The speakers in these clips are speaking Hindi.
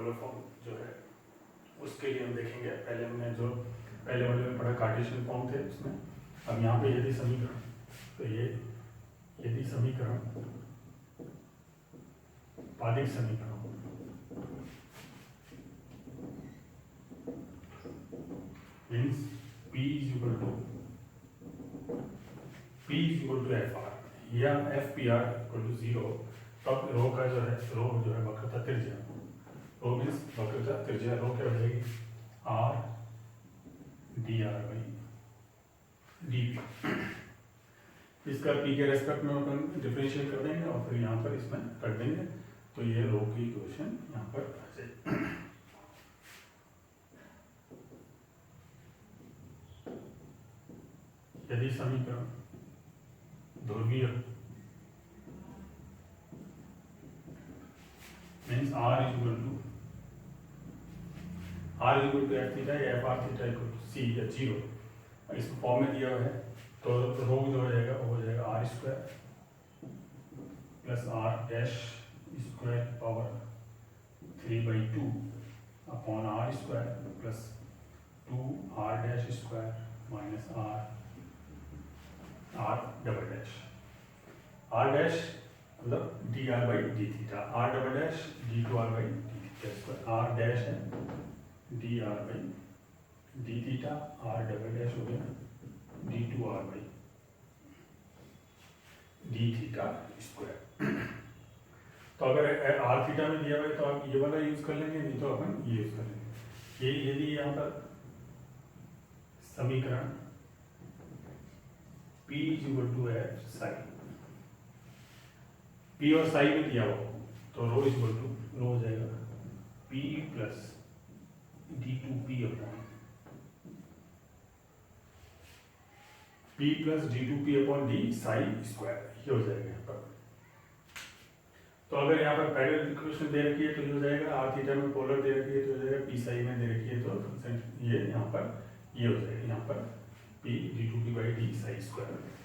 पोलर फॉर्म जो है उसके लिए हम देखेंगे। पहले हमने जो पहले वाले में पढ़ा कार्टेशियन फॉर्म थे उसमें, अब यहाँ पे यदि समीकरण, तो ये यदि समीकरण पादिक समीकरण means P is equal to FR या FPR equal to 0, तब रो का जो है वक्रता त्रिज्या, रो मीन्स वक्रता त्रिज्या, रो क्या हो जाएगी R dr by dP। इसका P के रेस्पेक्ट में अपन डिफरेंशिएट कर देंगे और फिर यहाँ पर इसमें रख देंगे, तो ये रो की इक्वेशन यहाँ पर आ जाएगी। यदि समीकरण ध्रुवीय means R equal to F theta या f r theta equal to c या 0, इस फॉर्म में दिया हुआ है, तो रो जो हो जाएगा वो हो जाएगा r square plus are dash square power 3/2 upon are square plus 2 r dash square minus r double dash, r dash मतलब d are by D theta, r double dash d two r by D theta square, r dash है d are by D theta, r double dash हो गया d two r by D theta square. तो अगर आर थीटा में दिया हुआ है तो आप ये वाला यूज कर लेंगे, नहीं तो अपन ये यूज कर लेंगे। ये यदि यहाँ पर समीकरण P इक्वल टू है साइन, P और साइन में दिया हो तो रो इक्वल टू रो हो जाएगा P plus D2P upon P plus D2P upon D sine square, ये हो जाएगा यहाँ पर। तो अगर यहाँ पर पैरेलल इक्वेशन दे रखी है तो ये हो जाएगा, आर थीटा में पोलर दे रखी है तो हो जाएगा, P साइन में दे रखी है तो ये यहाँ पर ये हो जाएगा, यहाँ पर P D2P by D sine square.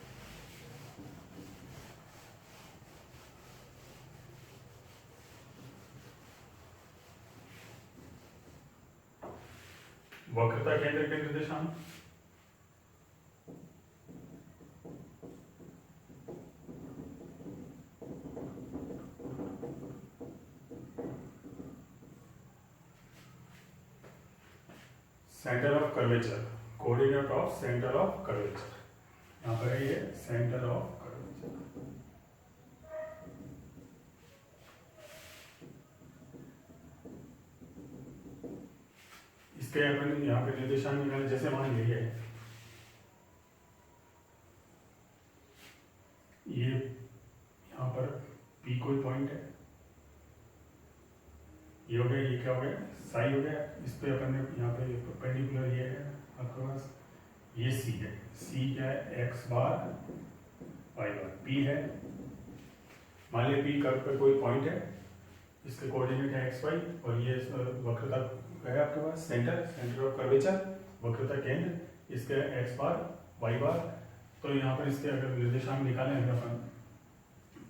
वक्रता केंद्र के निर्देशांक centre of curvature, coordinate of centre of curvature, यहाँ पर है ये सेंटर ऑफ कर्वेचर। इसके अपन यहाँ पे निर्देशांक निकाले, जैसे मान लीजिए ये यहाँ पर P कोई पॉइंट है, ये हो गया, ये क्या हो गया साई हो गया, इस पे अपन ने यहाँ पे परपेंडिकुलर ये है आपके पास, ये C है, C क्या है x बार y बार, P है, मान लिया P कर्व पे कोई पॉइंट है, इसके कोऑर्डिनेट है x y, और ये वक्रता है आपके पास सेंटर ऑफ कर्वेचर, वक्रता केंद्र, इसके x बार y बार। तो यहाँ पर इसके अगर निर्देशांक निकालें अपन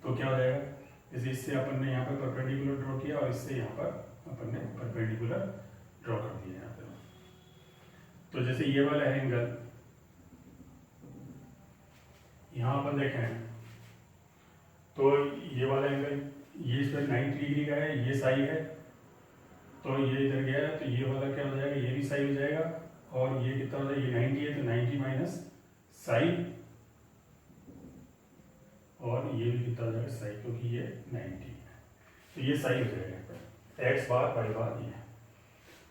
तो क्या हो जाएगा, इससे अपन ने यहाँ पर परपेंडिकुलर ड्रॉ किया और इससे यहाँ पर अपन ने परपेंडिकुलर ड्रॉ कर दिया यहाँ पे। तो जैसे ये वाला एंगल यहाँ अपन देखें तो ये वाला एंगल ये इस पर 90 डिग्री का है, ये साई है, तो ये इधर गया है तो ये वाला क्या हो जाएगा, ये भी साई हो जाएगा, और ये कितना हो जाएगा, ये 90 है तो 90 माइनस साई, और ये भी कितना हो जाएगा साई, क्योंकि ये 90 है, तो ये साई हो जाएगा x बार y बार ये।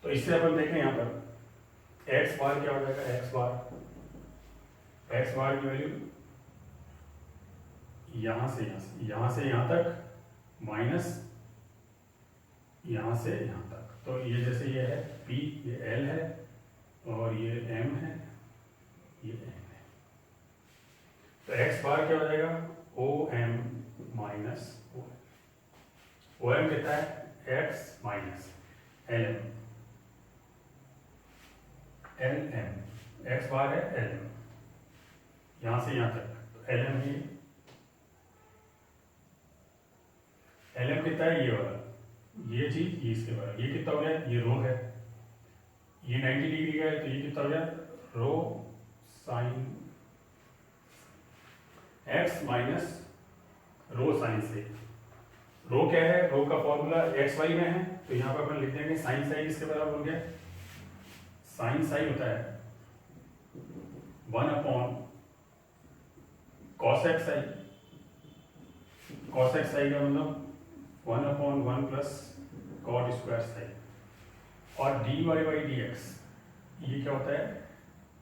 तो इससे अपन देखें यहाँ पर x बार क्या हो जाएगा, x बार की वैल्यू यहाँ से यहाँ तक माइनस यहाँ से यहाँ तक, तो ये जैसे ये है P, ये L है, और ये M है, ये N है, तो x बार क्या हो जाएगा OM माइनस OM कितना है x माइनस LM, x बार है LM, यहाँ से यहाँ तक, तो LM ही LM कितना है ये वाला, ये चीज ये इसके बराबर, ये कितना हो गया, ये रो है, ये 90 डिग्री का है, तो ये कितना हो गया, rho sine x minus rho sine से। रो क्या है, रो का फॉर्मूला एक्स वाई में है, तो यहाँ पर अपन लिख देंगे साइन साई इसके बराबर हो गया, साइन साई होता है 1 upon cos x i, cos x i का मतलब 1 upon 1 plus cot square psi, और d Y by D x ये क्या होता है,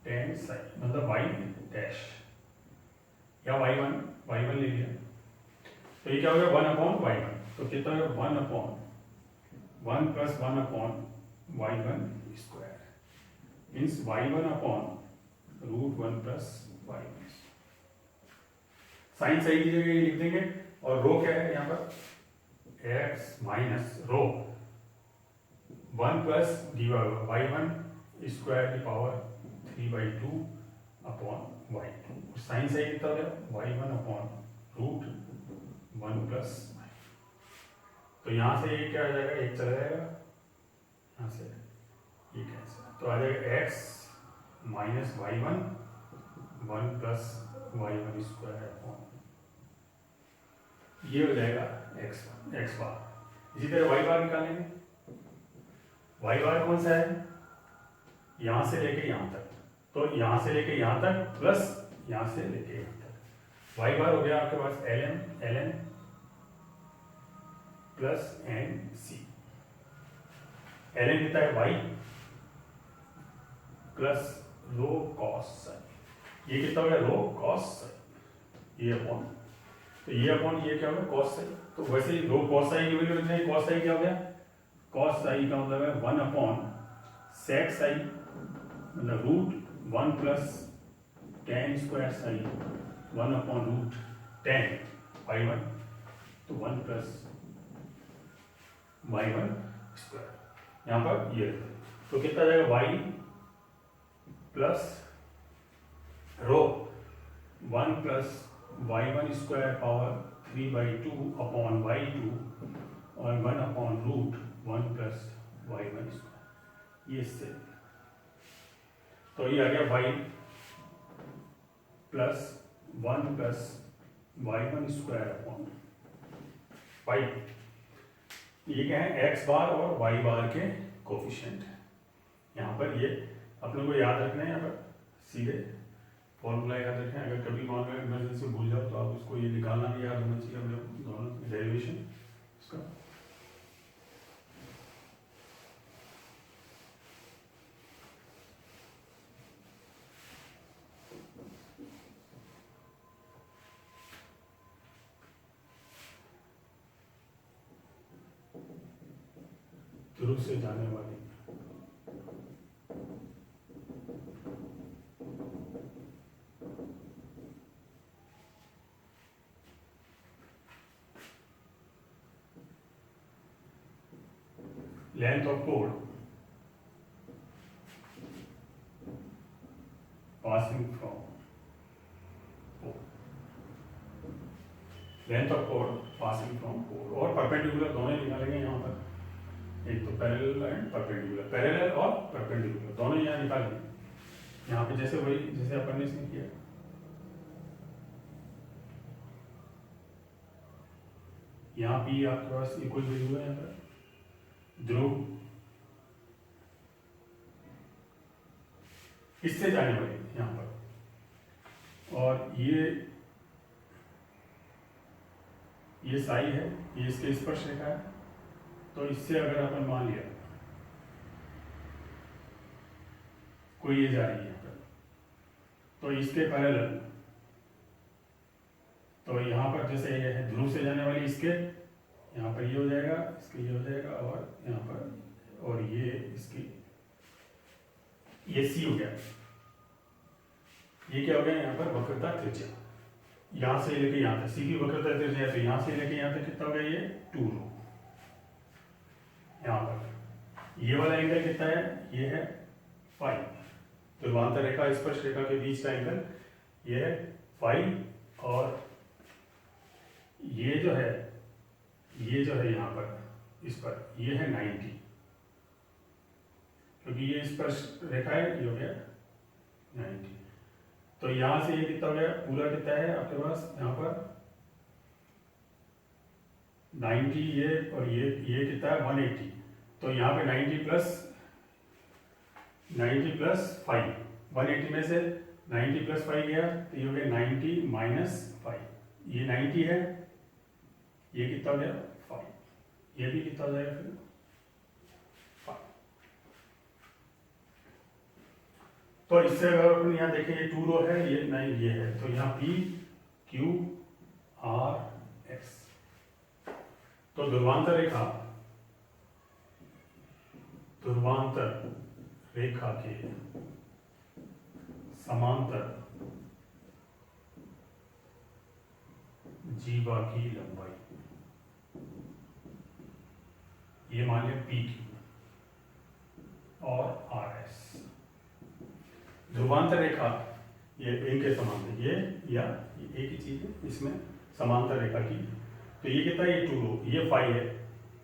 टेन साई, मतलब वाई डैश या वाई वन ले लिया, तो ये क्या हो गया 1 अपॉन वाई वन, तो कितना हो गया 1 upon 1 plus 1 upon Y one square, means Y one upon root 1 plus Y one. Sine सही की जगह ये लिख देंगे, और रो क्या है यहाँ पर x minus rho 1 plus D y one square की power 3/2 upon Y two, sine सही कितना हो गया y one upon root 1 plus, तो यहाँ से ये क्या आ जाएगा, एक चला जाएगा, यहाँ से ये कैंसिल, तो आ जाएगा X minus Y one 1 plus Y one square upon, ये हो जाएगा एक्स बार। इसी तरह वाई बार निकालेंगे, वाई बार कौन सा है, यहां से लेके यहां तक, तो यहां से लेके यहां तक प्लस यहां से लेके यहां तक, वाई बार हो गया आपके पास l n plus n c, l n कितना है y plus rho cos sine, ये कितना हो गया रो कॉस साइन, ये अपॉन, तो ये अपॉन ये क्या हो गया कॉस साइन, तो वैसे ही रो कॉस साइन की वैल्यू रखते हैं, कॉस साइन क्या हो गया, कॉस साइन का मतलब है 1 अपॉन सेक साइन, मतलब root 1 plus ten square sine 1 upon root 10 Y one, तो 1 प्लस वाई वन स्क्वायर, यहाँ पर ये तो कितना जाएगा Y plus rho 1 plus Y one square power 3/2 upon Y two, और 1 upon root 1 plus Y one square, ये इससे, तो ये आ गया Y plus 1 plus Y one square upon Y, ये क्या है एक्स बार और वाई बार के कोफिशिएंट है, यहाँ पर ये अपने को याद रखना है, यहाँ पर सीधे फॉर्मूला याद रखें, अगर कभी मान लो इमरजेंसी भूल जाओ तो आप उसको ये निकालना भी याद होना चाहिए, हम लोग दोनों डेरिवेशन उसका। ध्रुव से जाने वाली length of chord passing from pole, length of chord passing from pole, और परपेंडिकुलर दोनों निकालेंगे यहाँ पर, एक तो पैरेलल एंड परपेंडिकुलर, पैरेलल और परपेंडिकुलर दोनों यहाँ निकालेंगे, यहाँ पे जैसे वही जैसे अपन ने इसमें किया, यहाँ भी आपके पास इक्वल वैल्यू है, यहाँ पर ध्रुव इससे जाने वाली यहाँ पर, और ये साई है, ये इसके स्पर्श रेखा है, तो इससे अगर अपन मान लिया कोई ये जा रही है यहाँ पर, तो इसके पैरेलल, तो यहाँ पर जैसे ये है ध्रुव से जाने वाली, इसके यहाँ पर ये हो जाएगा, इसके ये हो जाएगा, और यहाँ पर और ये इसकी ये सी हो गया, ये क्या हो गया यहाँ पर वक्रता त्रिज्या, यहाँ से लेके यहाँ तक सी की वक्रता त्रिज्या, तो यहाँ से लेके यहाँ तक कितना हो गया ये 2 रो, यहाँ पर ये वाला एंगल कितना है, ये है 5, तो ध्रुवांतर रेखा स्पर्श रेखा के बीच का एंगल ये है 5, और ये जो है यहाँ पर इस पर, ये है 90, क्योंकि ये स्पर्श रेखा है, ये हो गया 90। तो यहां से ये कितना हो गया, पूरा कितना है आपके पास यहाँ पर 90, ये और ये कितना है 180। तो यहाँ पे 90 प्लस 5, 180 में से 90 प्लस 5 गया, तो ये हो गया 90 माइनस 5, ये 90 है, ये कितना हो गया 5, ये भी कितना हो जाएगा फिर 5। तो इससे अगर अपन यहाँ देखें, ये 2 रो है, ये नहीं ये है, तो यहाँ P Q R S। तो ध्रुवांतर रेखा के समांतर जीवा की लंबाई, ये मान लिया PQ और RS। ध्रुवांतर रेखा ये इनके समांतर, ये या एक ही चीज है, इसमें समांतर रेखा की। तो ये कितना है, ये 2 रो, ये 5 है,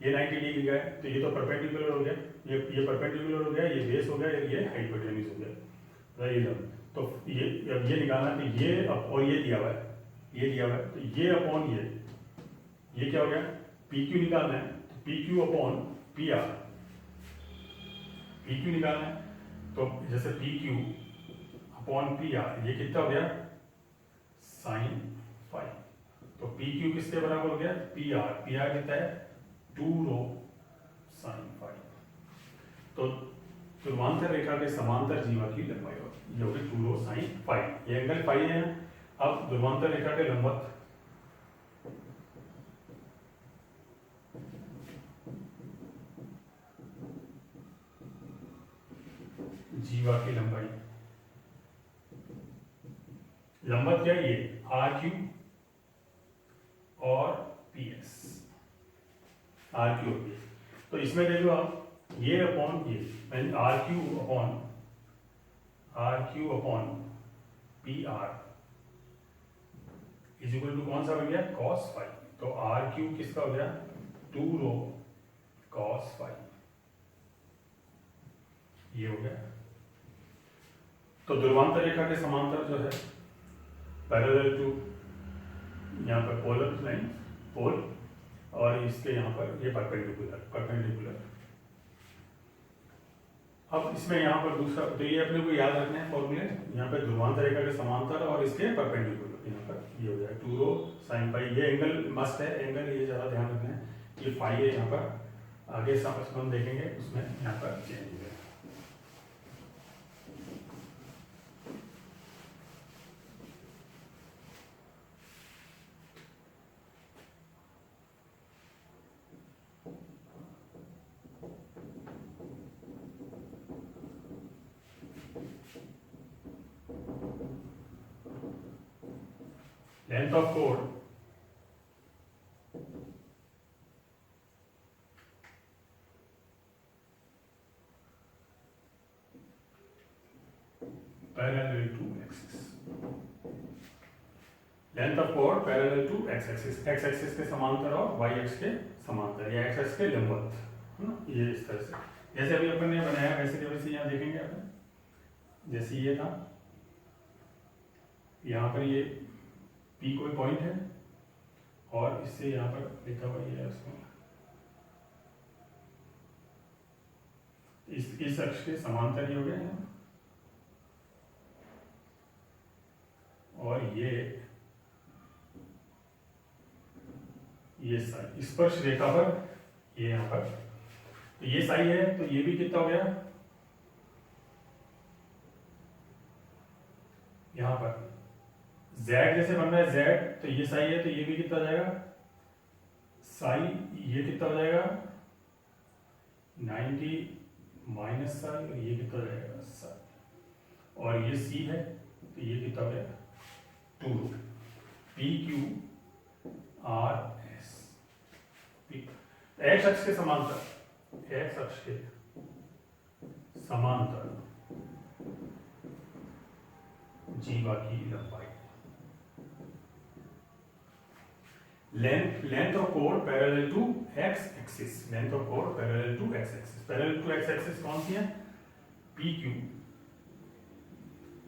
ये 90 डिग्री का है, तो ये तो परपेंडिकुलर हो गया, ये परपेंडिकुलर हो गया, ये बेस हो गया, ये हाइपोटेन्यूज हो गया, राइट। तो ये अब ये निकालना कि ये और ये दिया हुआ है, तो ये अपॉन ये क्या हो गया, PQ निकालना है, तो PQ अपॉन PR, PQ निकालना है, तो जैसे PQ अपॉन PR, ये कितना हो गया sin 5। तो PQ किसके बराबर हो गया, PR कितना है 2 रो sin 5। तो ध्रुवांतर रेखा के समांतर जीवा की लंबाई ये होगी 2 रो sin 5, ये एंगल फाई है। अब ध्रुवांतर रेखा के लंबवत जीवा की लंबाई, लंबवत क्या है, ये RQ और PS, RQ और PS। तो इसमें देख लो आप, ये अपॉन ये RQ upon PR is equal to कौन सा बन गया, cos 5। तो RQ किसका हो गया 2 रो cos 5, ये हो गया। तो ध्रुवांतर रेखा के समांतर जो है पैरेलल टू यहाँ पर पोलर लाइन पोल, और इसके यहाँ पर ये परपेंडिकुलर। अब इसमें यहाँ पर दूसरा, तो ये अपने को याद रखना है फॉर्मूले, यहाँ पे ध्रुवांतर रेखा के समांतर और इसके परपेंडिकुलर, यहाँ पर ये हो जाएगा 2 रो sin 5। ये एंगल मस्ट है, एंगल ये ज़्यादा ध्यान रखना है, ये फाई है यहाँ पर, आगे हम देखेंगे उसमें यहाँ पर चेंज हो जाएगा। Length of chord parallel to axis, length of कोड parallel to x axis, x axis के समांतर और y एक्सिस के समांतर, या x एक्सिस के लंबवत, है ना। ये इस तरह से जैसे अभी अपन ने बनाया वैसे के वैसे यहाँ देखेंगे अपन, जैसे ये था, यहाँ पर ये P कोई पॉइंट है और इससे यहाँ पर लिखा हुआ ये है उसमें, इस अक्ष के समांतर हो गया है, और ये साई स्पर्श रेखा पर, ये यहाँ पर, तो ये साई है, तो ये भी कितना हो गया यहाँ पर z जैसे बन रहा है z, तो ये साई है, तो ये भी कितना हो जाएगा साई, ये कितना हो जाएगा 90 माइनस साई, और ये कितना हो जाएगा साई, और ये c है, तो ये कितना हो जाएगा 2 PQ RS। x अक्ष के समांतर, x अक्ष के समांतर जीवा की लंबाई, लेंथ ऑफ कोड parallel to x axis, length of कोड parallel to x axis, parallel to x axis कौन सी है? पी क्यू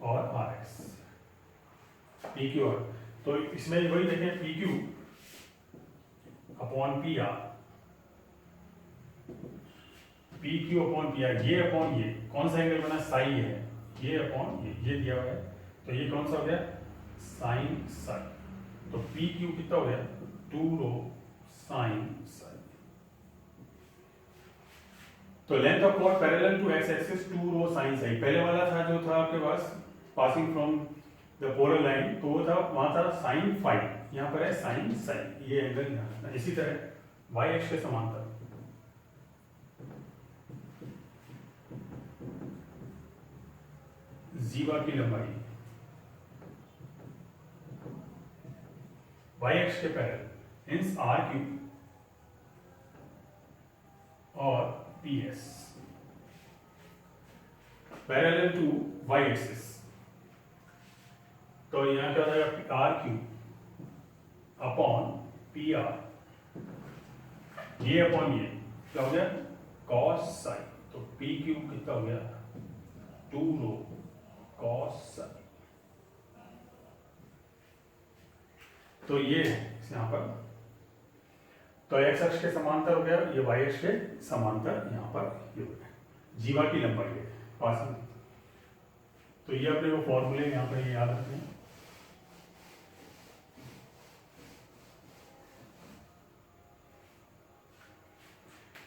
और आर एक्स, पी क्यू और, तो इसमें वही देखें P Q upon P R, P Q upon P R, ये अपॉन ये कौन सा एंगल बना? साई है, ये अपॉन ये दिया हुआ है, तो ये कौन सा हो गया? Sign psi. तो पी क्यू कितना हो गया? 2 रो साइन साई। तो length of chord parallel to x axis 2 rho sine psi. पहले वाला था जो था आपके पास passing from the polar line, तो वो था वहां था साइन फाई, यहां पर है साइन साई, ये एंगल यहां। इसी तरह वाई एक्स के समांतर जीवा की लंबाई वाई एक्स के पैरेलल इंस आर क्यू और P S parallel to Y axis, तो यहां क्या हो जाएगा? R Q upon P R, ये अपॉन ये क्या हो गया? Cos psi. तो पी क्यू कितना हो गया? 2 रो कॉस साई। तो ये है यहां पर, तो एक्स अक्ष के समांतर हो गया, ये वाई अक्ष के समांतर यहां पर ये हो गया। जीवा की लंबाई है पासिंग। तो ये अपने वो फॉर्मूले यहां पर ये याद रखें।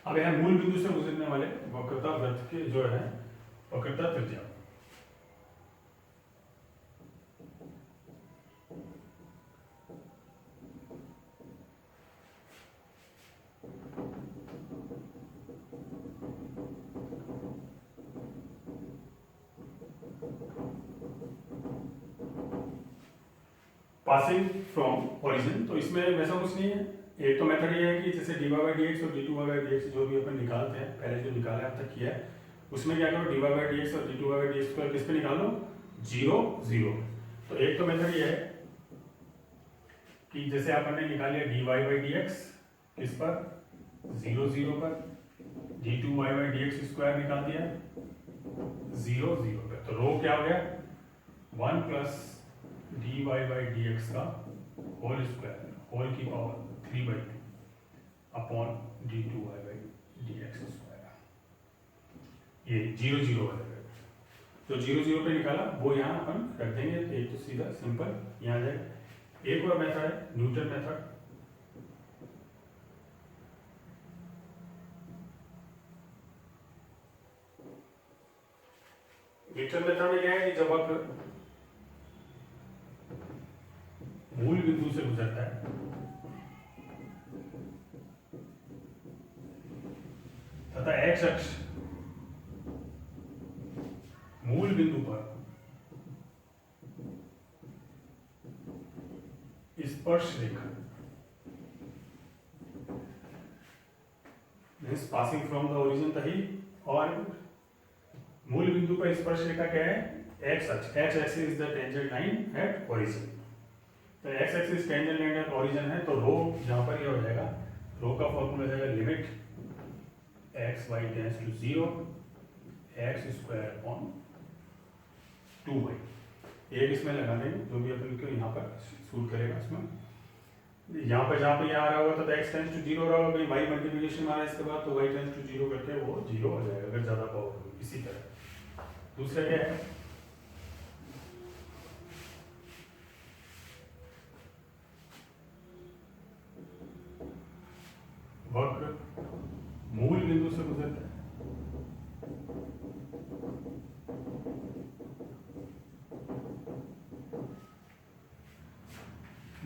अब यहां मूल बिंदु से गुजरने वाले वक्रता वृत्त के जो है वक्रता त्रिज्या, पासिंग फ्रॉम ओरिजिन। तो इसमें वैसा कुछ नहीं है, एक तो मेथड ये है कि जैसे d Y by D x और d two Y by D x जो भी अपन निकालते हैं, पहले जो निकाला अब तक किया है, उसमें क्या करो? D Y by D x और d two Y by D x को किस पे निकालो? 0 0। तो एक तो मेथड ये है कि जैसे अपन ने निकाल लिया D Y by D X किस पर? 0 0 पर, D two Y by D x square निकाल दिया 0 0 पर, तो रो क्या हो गया? 1 plus D Y by D X का होल स्क्वायर होल की power 3/2 upon D two Y by D x square, ये 0 0 हो जाएगा। तो 0 0 पे निकाला वो यहाँ अपन रख देंगे, एक तो सीधा सिंपल यहाँ जाएगा। एक और मेथड है न्यूटन मेथड। न्यूटन मेथड में क्या है कि जब आप मूल बिंदु से गुजरता है तथा एक्स अक्ष मूल बिंदु पर स्पर्श रेखा means passing from the origin तही, और मूल बिंदु पर स्पर्श रेखा क्या है? एक्स अक्ष। X axis is the tangent line at origin. तो x axis tangent line at origin है, तो रो जहां पर ये हो जाएगा, रो का फॉर्मूला जाएगा limit X Y tends to 0 X square upon 2y। एक इसमें लगा देंगे जो भी अपन को यहाँ पर सूट करेगा। इसमें यहाँ पर जहाँ पे ये आ रहा होगा तो एक्स टेंड्स टू 0 रहा होगा, वाई मल्टीप्लिकेशन आ रहा है इसके बाद, तो वाई टेंड्स टू 0 करके वो 0 हो जाएगा अगर ज्यादा पावर होगी। इसी तरह दूसरा क्या है? वक्र मूल बिंदु से गुजरता है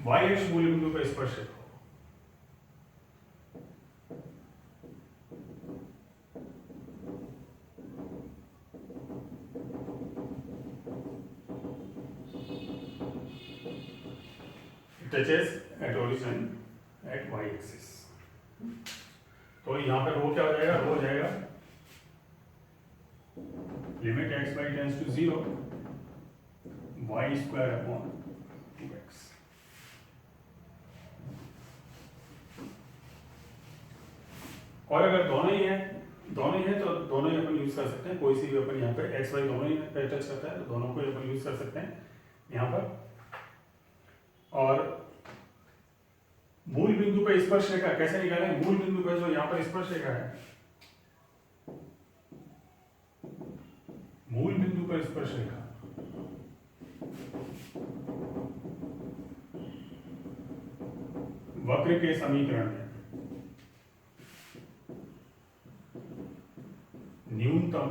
वाई अक्ष मूल बिंदु पर स्पर्श रेखा touches at origin at y axis. तो यहाँ पे रो क्या हो जाएगा? रो हो जाएगा limit X Y tends to 0 Y square upon 2x। और अगर दोनों ही है तो दोनों ही अपन यूज कर सकते हैं, कोई सी भी अपन यहाँ पे एक्स वाई दोनों ही पे टच करता है तो दोनों को अपन यूज कर सकते हैं यहाँ पर। और मूल बिंदु पर स्पर्श रेखा कैसे निकालें? मूल बिंदु पर जो यहाँ पर स्पर्श रेखा है, मूल बिंदु पर स्पर्श रेखा वक्र के समीकरण में न्यूनतम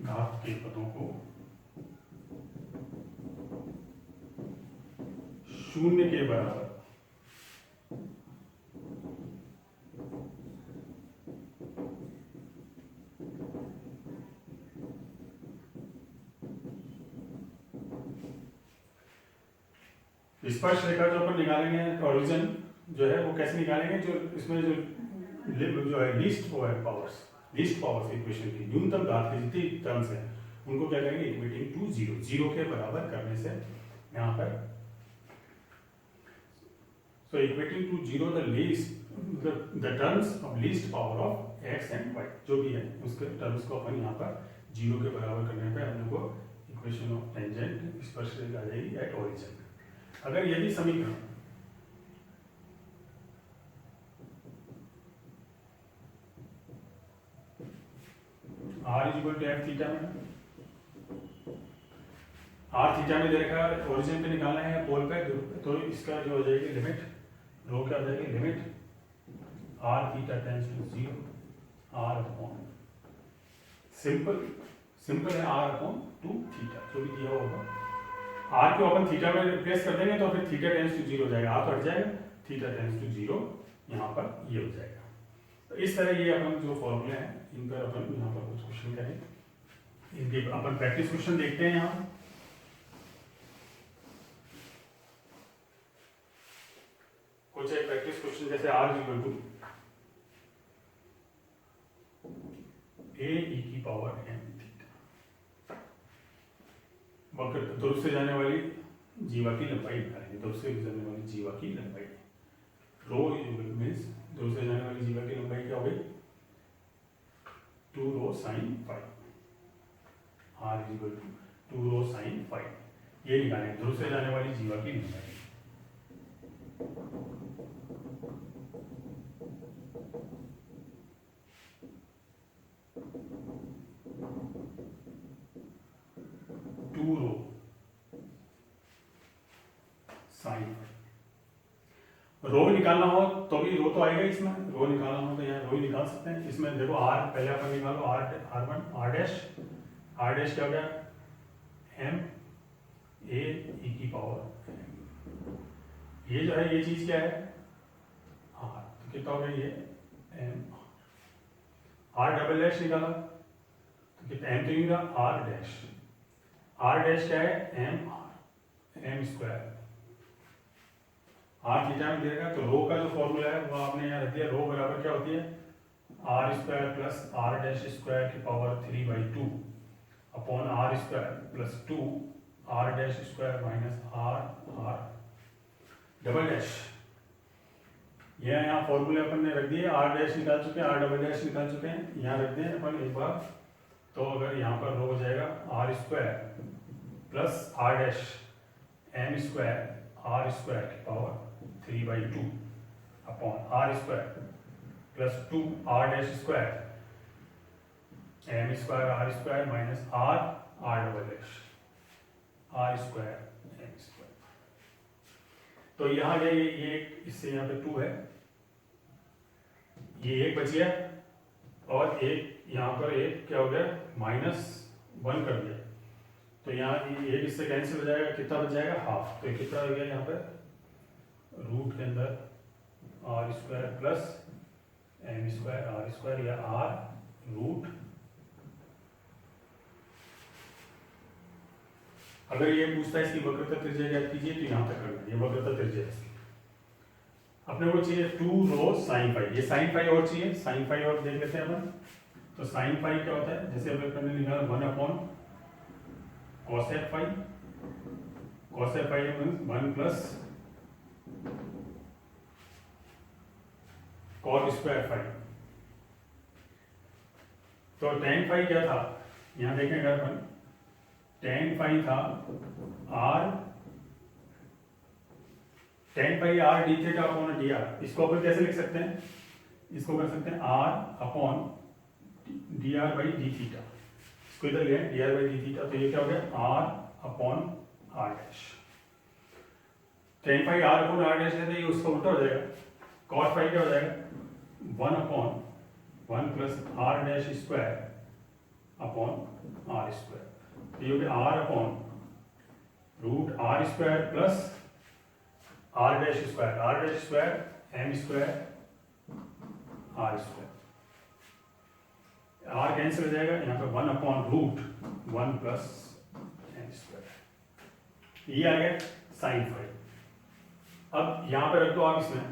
घात के पदों को शून्य के बराबर स्पर्श रेखा जो अपन निकालेंगे, ओरिजिन जो है वो कैसे निकालेंगे? जो इसमें जो है लीस्ट पावर्स इक्वेशन की न्यूनतम घात की जितनी टर्म्स हैं उनको क्या करेंगे? इक्वेटिंग टू जीरो, जीरो के बराबर करने से यहाँ पर so equating to zero the terms of least power of x and y जो भी है उसके टर्म्स को अपन यहाँ पर जीरो के बराबर करने पे अपने को इक्वेशन ऑफ टेंजेंट स्पर्श रेखा आ जाएगी एट ओरिजिन। अगर यदि समीकरण r is equal to F theta में, r थीटा में दे रखा है, ओरिजिन पे निकालना है पोल पे, तो इसका जो हो जाएगी लिमिट रो क्या हो जाएगी? Limit r theta tends to zero r upon simple है r अपॉन टू थीटा जो भी दिया होगा, r को अपन थीटा में रिप्लेस कर देंगे तो फिर थीटा टेंड्स टू जीरो हो जाएगा, r तो हट जाएगा, थीटा टेंड्स टू जीरो यहाँ पर ये हो जाएगा। तो इस तरह ये अपन जो फॉर्मूले हैं इन पर अपन यहाँ पर कुछ क्वेश्चन करें, इनके अपन प्रैक्टिस क्वेश्चन देखते हैं। यहाँ कुछ एक प्रैक्टिस क्वेश्चन जैसे r equal to a e की पावर m थीटा, वक्र ध्रुव से जाने वाली जीवा की लंबाई निकालेंगे, ध्रुव से गुजरने वाली जीवा की लंबाई, रो मीन्स ध्रुव से जाने वाली जीवा की लंबाई क्या हो गई? 2 rho sine five, r equal to 2 rho sine five, ये निकालेंगे ध्रुव से जाने वाली जीवा की लंबाई। साइन रो निकालना हो तो भी रो तो आएगा इसमें, रो निकालना हो तो यहाँ रो ही निकाल सकते हैं। इसमें देखो r पहले अपन निकालो r1 r डैश क्या हो गया? m a e की पावर, ये जो है ये चीज क्या है? r, तो कितना हो गया ये m, r डबल डैश निकाला तो कितना m तो ये r डैश क्या है? m स्क्वायर, r थीटा में देगा तो रो का जो फॉर्मूला है वो आपने यहाँ रख दिया, रो बराबर क्या होती है? r square plus r dash square की power 3/2 upon r square plus 2 r dash square minus r double dash. ये यहाँ फॉर्मूले अपन ने रख दिए, r डैश निकाल चुके हैं, r डबल डैश निकाल चुके हैं, यहाँ रख दें अपन एक बार। तो अगर यहाँ पर रो हो जाएगा r square plus r dash m square r square की power 3/2 upon r square plus 2 r dash square m square r square minus r double dash r square m square. तो यहाँ ये इससे यहाँ पे 2 है, ये एक बच गया और एक यहाँ पर एक क्या हो गया? -1 कर दिया, तो यहाँ एक इससे कैंसिल हो जाएगा, कितना बच जाएगा? हाफ। तो कितना हो गया यहाँ पर? रूट के अंदर r square plus m square r square या r रूट। अगर ये पूछता है इसकी वक्रता त्रिज्या ज्ञात कीजिए तो यहाँ तक करना है, ये वक्रता त्रिज्या इसकी। अपने को चाहिए 2 रो साइन फाई, ये साइन फाई और चाहिए, साइन फाई और देख लेते हैं अपन। तो साइन फाई क्या होता है? जैसे अपन ने निकाला 1 upon cosec phi, cosec phi means 1 plus cot square phi. तो टेन फाई क्या था, यहाँ देखें अगर अपन, टेन फाई था R, tan pi R D theta upon D R. इसको अपन कैसे लिख सकते हैं, इसको कर सकते हैं R upon D R by D theta. इसको इधर ले D are by D theta, तो ये क्या हो गया R upon are dash. Tan pi R upon are dash है तो ये उसका उल्टा हो जाएगा, कॉस फाई क्या हो जाएगा one upon one plus are dash square upon are square. तो ये हो गया R upon root are square plus are dash square M square R square. R cancel हो जाएगा, यहाँ पे one upon root one plus M square. ये आ गया साइन फाई। अब यहां पे रख दो आप इसमें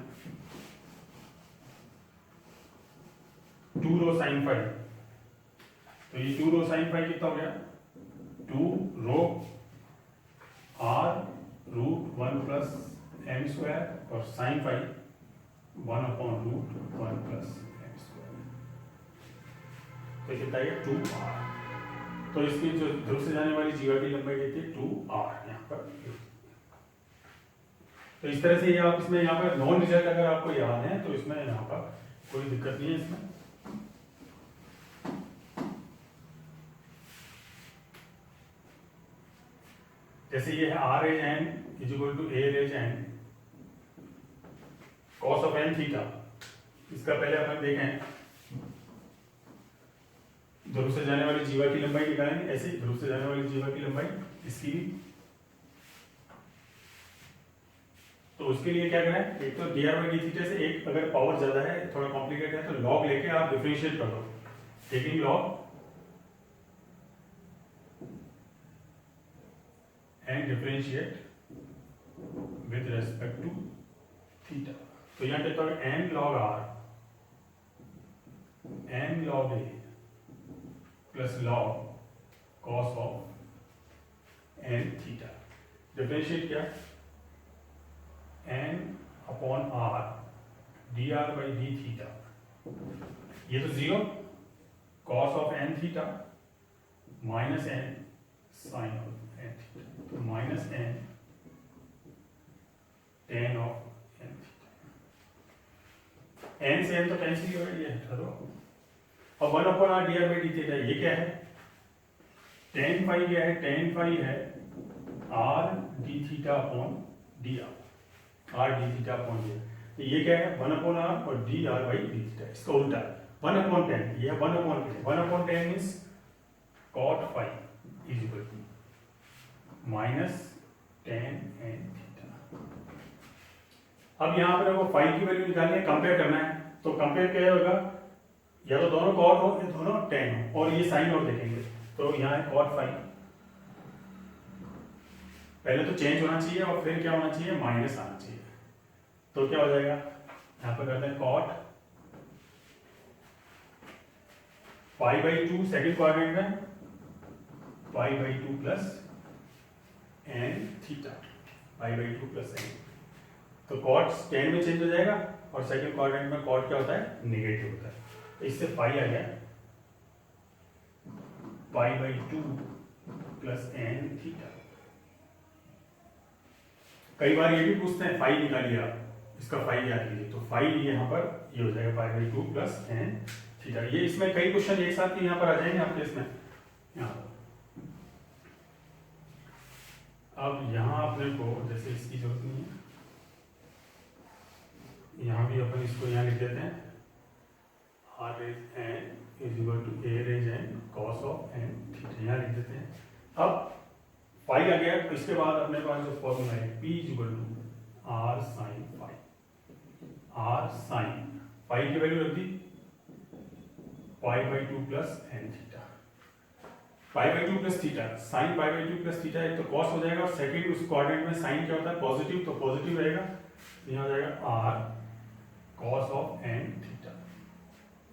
2 रो साइन फाई। तो ये 2 रो साइन फाई कितना हो गया 2 rho r root one plus M square और sine phi one upon root one plus M square. तो कितना है 2r। तो इसकी जो ध्रुव से जाने वाली जीवा की लंबाई देती है 2r यहाँ पर। तो इस तरह से ये आप इसमें यहाँ पर नॉन रिजल्ट अगर आपको याद है तो इसमें यहाँ पर कोई दिक्कत नहीं है इसमें। जैसे ये है R as N is equal to A raise N cos of N theta. इसका पहले अपन देखें ध्रुव से जाने वाली जीवा की लंबाई निकालेंगे। ऐसे ध्रुव से जाने वाली जीवा की लंबाई इसकी, तो उसके लिए क्या करें, एक तो d are by D theta से एक अगर पावर ज्यादा है थोड़ा कॉम्प्लिकेट है तो लॉग लेके आप डिफरेंशिएट कर दो। Taking log and differentiate with respect to theta. तो यहां कहता हूं n log r n log a plus log cos of N theta. Differentiate क्या n upon r d are by D theta. ये तो 0 cos of N theta minus n sine of N theta. तो minus n tan of N theta. N से एन तो कैंसिल हो रही है, हटा दो। और one upon r d are by D theta ये क्या है टेन फाई क्या है, टेन फाई है r D theta upon D r D theta upon d. तो ये क्या है वन अपॉन आर और d are by D theta. इसका उल्टा वन अपॉन टेन, ये है one upon tan. One upon tan means cot phi is equal to minus tan n theta. अब यहां पर वो फाई की वैल्यू निकालनी है, कंपेयर करना है। तो कंपेयर क्या होगा, या तो दोनों कॉट हो या दोनों टेन हो, और ये साइन और देखेंगे। तो यहाँ है कॉट फाई, पहले तो चेंज होना चाहिए और फिर क्या होना चाहिए माइनस आना चाहिए। तो क्या हो जाएगा यहां पर करते हैं cot pi by 2 second quadrant में pi by 2 plus n theta, pi by 2 plus n. तो कॉट 10 में चेंज हो जाएगा और सेकेंड क्वाड्रेंट में कॉट क्या होता है नेगेटिव होता है। तो इससे पाई आ गया pi by 2 plus n theta. कई बार ये भी पूछते हैं फाई निकालिए आप, इसका फाई याद कीजिए। तो फाई यहाँ पर ये हो जाएगा pi by 2 plus n theta. ये इसमें कई क्वेश्चन एक साथ ही यहाँ पर आ जाएंगे आपके इसमें यहाँ पर। अब यहाँ अपने को जैसे इसकी जरूरत नहीं है, यहाँ भी अपन इसको यहाँ लिख देते हैं r raise n is equal to A raise N cos of N theta, यहाँ लिख देते हैं। अब फाई आ गया, तो इसके बाद अपने पास जो फॉर्मूला है p is equal to r sine phi. R sine phi की वैल्यू रख दी pi by 2 plus n theta. Pi by 2 plus theta sine pi by 2 plus theta, एक तो कॉस हो जाएगा और सेकेंड उस क्वाड्रेंट में साइन क्या होता है पॉजिटिव, तो पॉजिटिव रहेगा। तो यहाँ हो जाएगा r cos of N theta.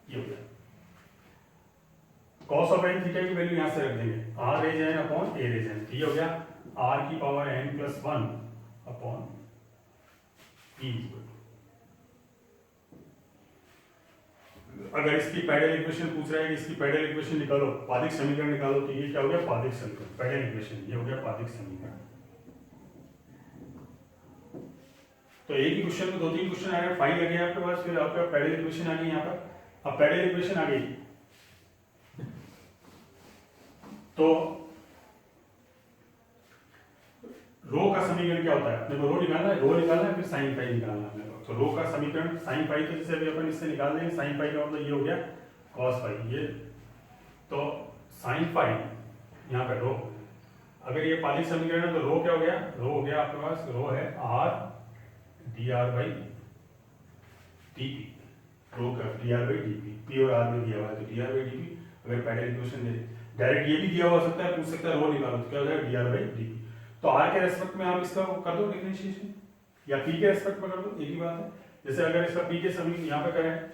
ये हो गया कॉस ऑफ एन थीटा की वैल्यू यहां से रख देंगे r raise n upon a raise n. ये हो गया आर की power n plus 1 upon e equal to अगर इसकी पैरेलल इक्वेशन पूछ रहा है कि इसकी पैरेलल इक्वेशन निकालो, पादिक समीकरण निकालो, तो ये क्या हो गया? पादिक समीकरण, पैरेलल इक्वेशन, ये हो गया पादिक समीकरण। तो एक ही क्वेश्चन में 2-3 क्वेश्चन आ रहे हैं, फाइल आ गया आपके पास, फिर आपका पैरेलल इक्वेशन आ गई यहाँ पर। अब पैरेलल इक्वेशन आ गई तो रो का समीकरण क्या होता है? अपने को रो निकालना है, रो निकालना है, फिर साइन फाई निकालना है अपने को। तो रो का समीकरण साइन फाई, तो जैसे अभी अपन इससे निकाल देंगे, साइन फाई का मतलब ये हो गया कॉस फाई, ये तो साइन फाई यहाँ पे रो। अगर ये पालिक समीकरण है तो रो क्या हो गया? रो हो गया आपके पास, रो है r d are by d p, rho का d are by d p, p और आर में दिया हुआ है तो d are by d p. अगर पैरेलल इक्वेशन दे डायरेक्ट ये भी दिया हुआ सकता है, पूछ सकता है रो निकालो, तो क्या हो जाएगा? D R by d P. तो आर के रेस्पेक्ट में आप इसका कर दो डिफरेंशिएशन, या पी के रेस्पेक्ट में कर दो, एक ही बात है। जैसे अगर इसका पी के समीकरण यहाँ पे करें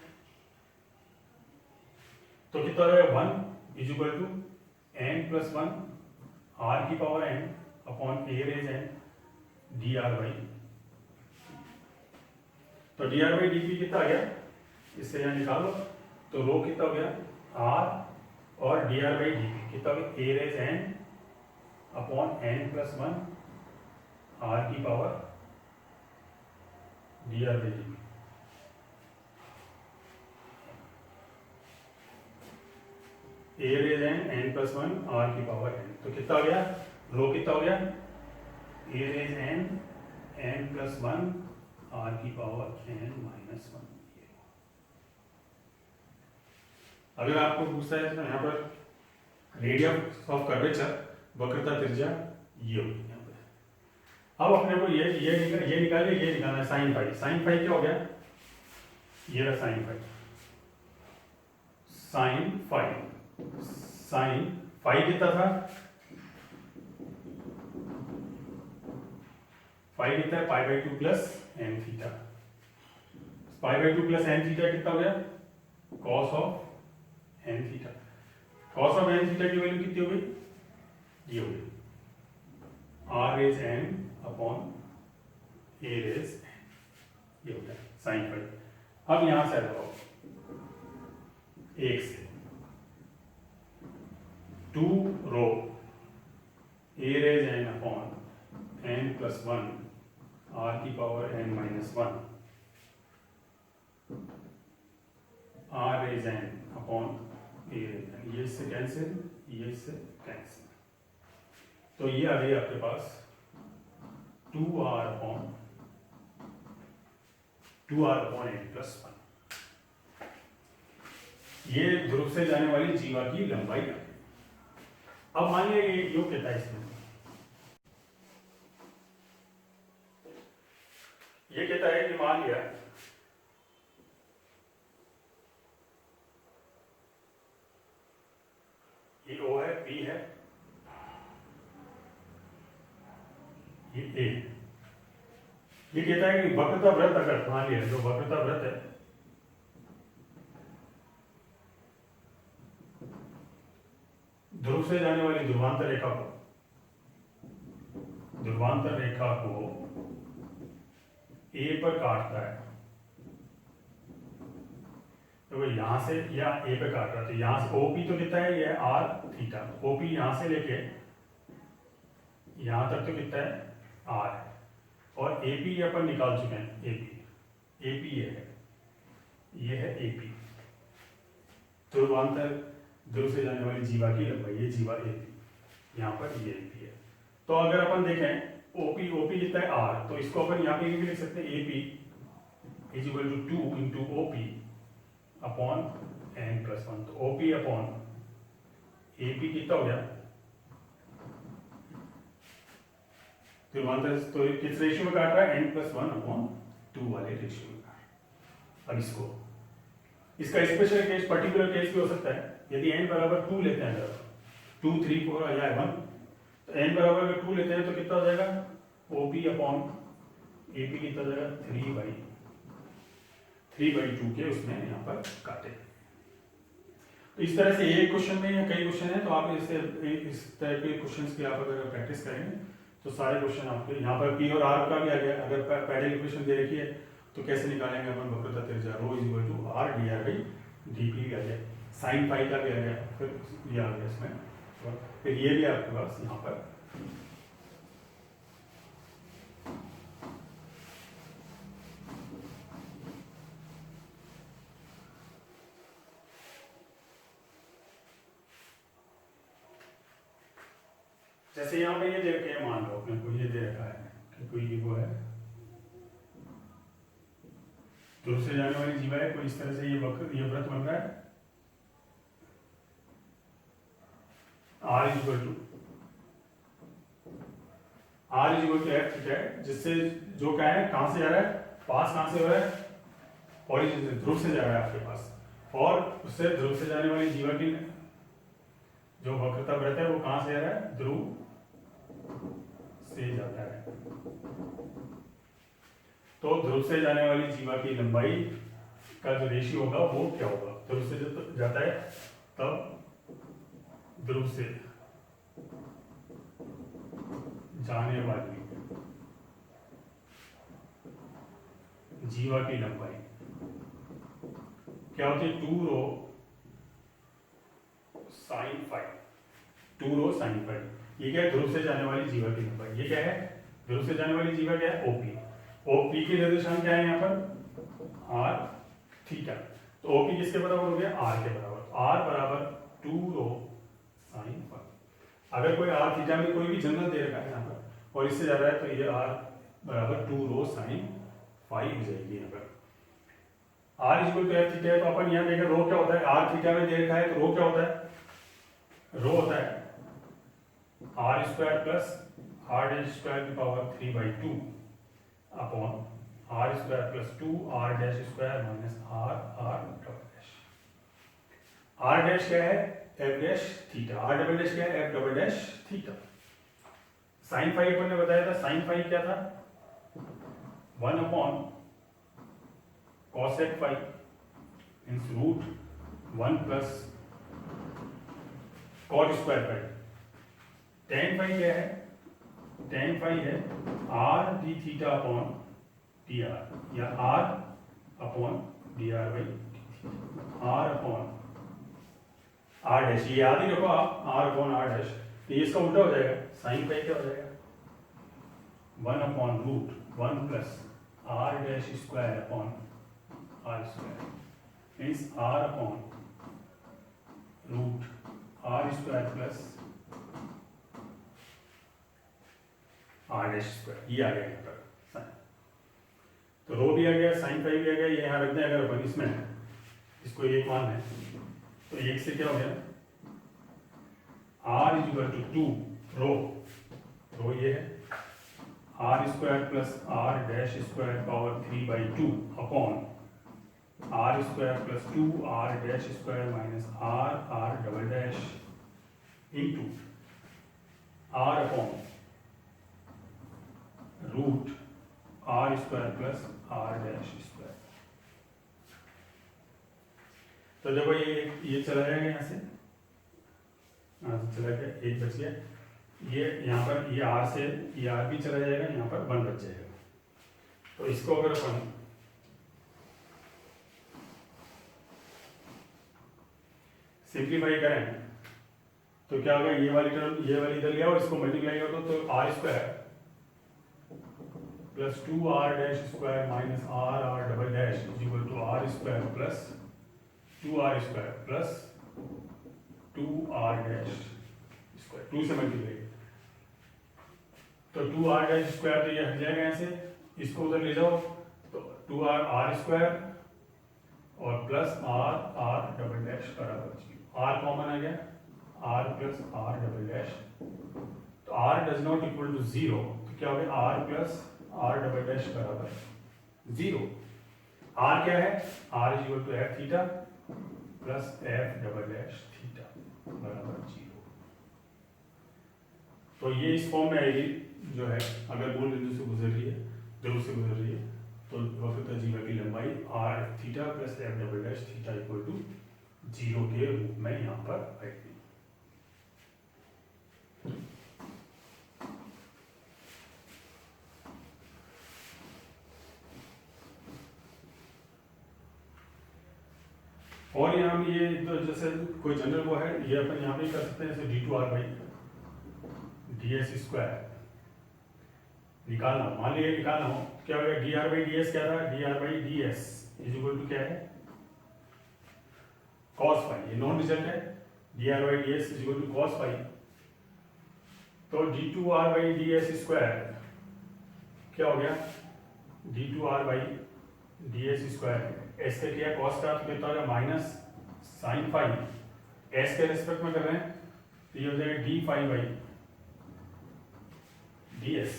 तो कितना हो जाएगा? 1 is equal to n plus 1 r की power n upon a raise n d are by. तो d are by d p कितना आ गया? इससे यहाँ निकालो तो रो कितना हो गया? आर और d are by d p कितना हो गया? A raise n upon n plus 1 r की power d are by d p. A raise n plus 1 r की पावर n, तो कितना हो गया? रो कितना हो गया? A raise n plus 1 r की पावर n माइनस 1। अगर आपको पूछता है तो यहाँ पर रेडियस ऑफ कर्वेचर, वक्रता त्रिज्या, ये होगी यहाँ पे। अब अपने को ये निकालना है साइन फाई। साइन फाई क्या हो गया? ये रहा sine phi. Sine phi, sine phi कितना था? फाई कितना है? Pi by 2 plus n theta. Pi by 2 plus n theta कितना हो गया? Cos of N theta. Cos of N theta की वैल्यू कितनी हो गई? ये हो गई r raise n upon a raise n, ये हो गया साइन फाई। अब यहां से लगाओ 1 से 2 rho a raise n upon n plus 1 r की power n minus 1 r raise n upon a raise n, ये इससे कैंसिल, ये इससे कैंसिल। तो ये आ गई आपके पास 2r अपॉन n प्लस 1। ये ध्रुव से जाने वाली जीवा की लंबाई आ गई। अब मान लिया ये योग कहता है, इसमें ये कहता है कि मान लिया ये O है, P है, ये A। ये कहता है कि वक्रता वृत्त, अगर मान लिया जो वक्रता वृत्त है ध्रुव से जाने वाली ध्रुवांतर रेखा को A पर काटता है, तो यहां से या A पे काट रहा है, तो यहां से OP तो कितना है? ये R थीटा। OP यहां से लेके यहां तक तो कितना है? R है। और AP अपन निकाल चुके हैं, AP ये है AP, ध्रुवांतर, ध्रुव से जाने वाली जीवा की लंबाई, ये जीवा AP, यहाँ पर ये AP है। तो अगर अपन देखें OP कितना है? R, तो इसको अपन यहाँ पे भी लिख सकते हैं AP is equal to 2 into OP upon n plus 1। तो OP अपॉन AP कितना हो गया? ध्रुवांतर तो किस रेशियो में काट रहा है? n प्लस 1 अपॉन 2 वाले रेशियो में काट रहा है। अब इसका स्पेशल केस, पर्टिकुलर केस भी हो सकता है। यदि n बराबर 2 लेते हैं, अगर 2, 3, 4 या 1, तो n बराबर अगर 2 लेते हैं तो कितना हो जाएगा? OP अपॉन AP कितना हो जाएगा? 3/2 के उसमें यहाँ पर काटे। तो इस तरह से एक क्वेश्चन में या कई क्वेश्चन है, तो आप इस तरह के क्वेश्चंस की आप अगर प्रैक्टिस करेंगे तो सारे क्वेश्चन आपके यहाँ पर P और R का भी आ गया। अगर पैरेलल इक्वेशन दे रखी है तो कैसे निकालेंगे अपन वक्रता त्रिज्या? Rho is equal to R d are by d p आ गया, साइन फाई का भी आ गया, फिर ये आ गया इसमें, फिर ये भी आपके पास यहाँ पर जैसे यहाँ पे ये दे रखे हैं, मान लो अपने को ये दे रखा है कि कोई वो है दूर से जाने वाली जीवा है, कोई इस तरह से ये वक्र, ये व्रत बन रहा है, r इक्वल टू f ठीक है, जिससे जो क्या है, कहां से जा रहा है, पास कहां से हो रहा है, ओरिजिन से, ध्रुव से जा रहा है आपके पास, और उससे ध्रुव से जाने वाली जीवा की जो वक्रता व्रत है वो कहां से आ रहा है, ध्रुव से जाता है। तो ध्रुव से जाने वाली जीवा की लंबाई का जो रेशियो होगा वो क्या होगा, ध्रुव से जब जाता है तब ध्रुव से जाने वाली जीवा की लंबाई क्या होती है, 2 rho sine phi, 2 rho sine phi. ये क्या है, ध्रुव से जाने वाली जीवा की लंबाई। ये क्या है, ध्रुव से जाने वाली जीवा क्या है, ओपी। ओपी की निर्देशांक क्या है यहाँ पर, आर थीटा। तो ओपी किसके बराबर हो गया, आर के बराबर, आर बराबर 2 रो साइन फाई। अगर कोई आर थीटा में कोई भी जनरल दे रखा है यहाँ पर और इससे जा रहा है तो ये आर बराबर 2 रो साइन फाई हो जाएगी यहाँ पर। R equal to F theta है, तो अपन यहाँ देखें रो क्या होता है, आर थीटा में दे रखा है तो रो क्या होता है, रो होता है r square plus are dash square की power 3/2 upon are square plus 2 r dash square minus r r double dash. R dash क्या है, f dash theta, r double dash क्या है, f double dash theta. Sine phi अपन ने बताया था, साइन फाई क्या था, 1 upon cosec phi means root 1 plus cot square phi. Tan phi क्या है, टेन फाई है r D theta upon D r, या r upon D R by r upon are dash. ये याद ही रखो आप, आर अपॉन आर डैश। तो ये इसका उल्टा हो जाएगा, साइन फाई क्या हो जाएगा, 1 upon root 1 plus are dash square upon are square means r upon root are square plus are dash square. ये आ गया यहाँ पर साइन, तो रो भी आ गया, साइन फाई भी आ गया। ये यहाँ रख दें अगर अपन इसमें इसको एक मान है तो एक से क्या हो गया, आर इक्वल टू 2 रो ये है r square plus are dash square power 3/2 upon are square plus 2 r dash square minus r r double dash into r upon root are square plus are dash square. तो जब ये चला जाएगा यहाँ से, चला गया, एक बच गया, ये यहाँ पर ये आर से ये आर भी चला जाएगा, यहाँ पर 1 बच जाएगा। तो इसको अगर अपन सिंप्लीफाई करें तो क्या होगा, ये वाली टर्म ये वाली इधर लिया और इसको मल्टीप्लाई कर दो तो r square plus 2 r dash square minus r r double dash is equal to r square plus 2 r square plus 2 r dash square, 2 से मल्टीप्लाई तो 2 आर डैश स्क्वायर, तो ये हट जाएगा यहाँ से, इसको उधर ले जाओ तो 2 आर आर स्क्वायर और plus r r double dash बराबर 0। आर कॉमन आ गया, r plus r double dash, तो r does not equal to 0, तो क्या हो गया, r plus r double dash बराबर 0। आर क्या है, r is equal to F theta plus f double dash theta बराबर 0। तो ये इस फॉर्म में आएगी जो है, अगर मूल बिंदु से गुजर रही है, ध्रुव से गुजर रही है, तो वक्रता जीवा की लंबाई r theta plus f double dash theta equal to 0 के रूप में यहाँ पर आएगी। और यहाँ में ये तो जैसे कोई जनरल वो है, ये अपन यहाँ पे कर सकते हैं, जैसे d2r/ds² निकालना हो, मान लीजिए निकालना हो, क्या हो गया, dr/ds क्या था, dr/ds इज इक्वल टू क्या है, cos phi, ये नॉन रिजल्ट है, dr/ds is equal to cos phi, तो d2r/ds² क्या हो गया, d2r/ds², एस के किया cos का तो कितना हो गया माइनस साइन फाई, एस के रेस्पेक्ट में कर रहे हैं तो ये हो जाएगा d∅/ds,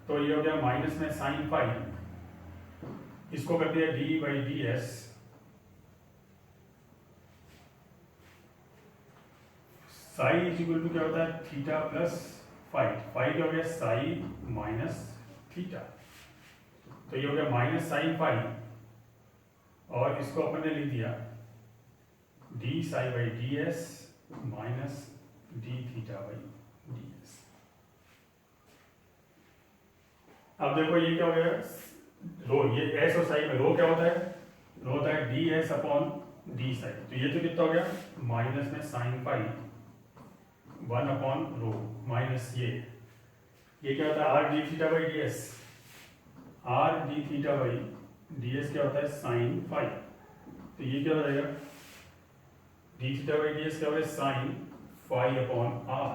तो ये हो गया माइनस में साइन फाई, इसको कर दिया d/ds, Sai is equal to क्या होता है, थीटा प्लस फाई, फाई क्या हो गया, साई माइनस थीटा, तो ये हो गया माइनस साइन फाई, और इसको अपन ने लिख दिया d∅/ds माइनस d∅/ds। अब देखो ये क्या हो गया, रो, ये एस और साई में रो क्या होता है, रो होता है ds/d साई, तो ये तो कितना हो गया माइनस में साइन फाई 1/रो माइनस ये क्या होता है r/d∅/ds, r/d∅/ds क्या होता है साइन फाई, तो ये क्या हो जाएगा d∅/ds क्या हो गया साइन फाई/r,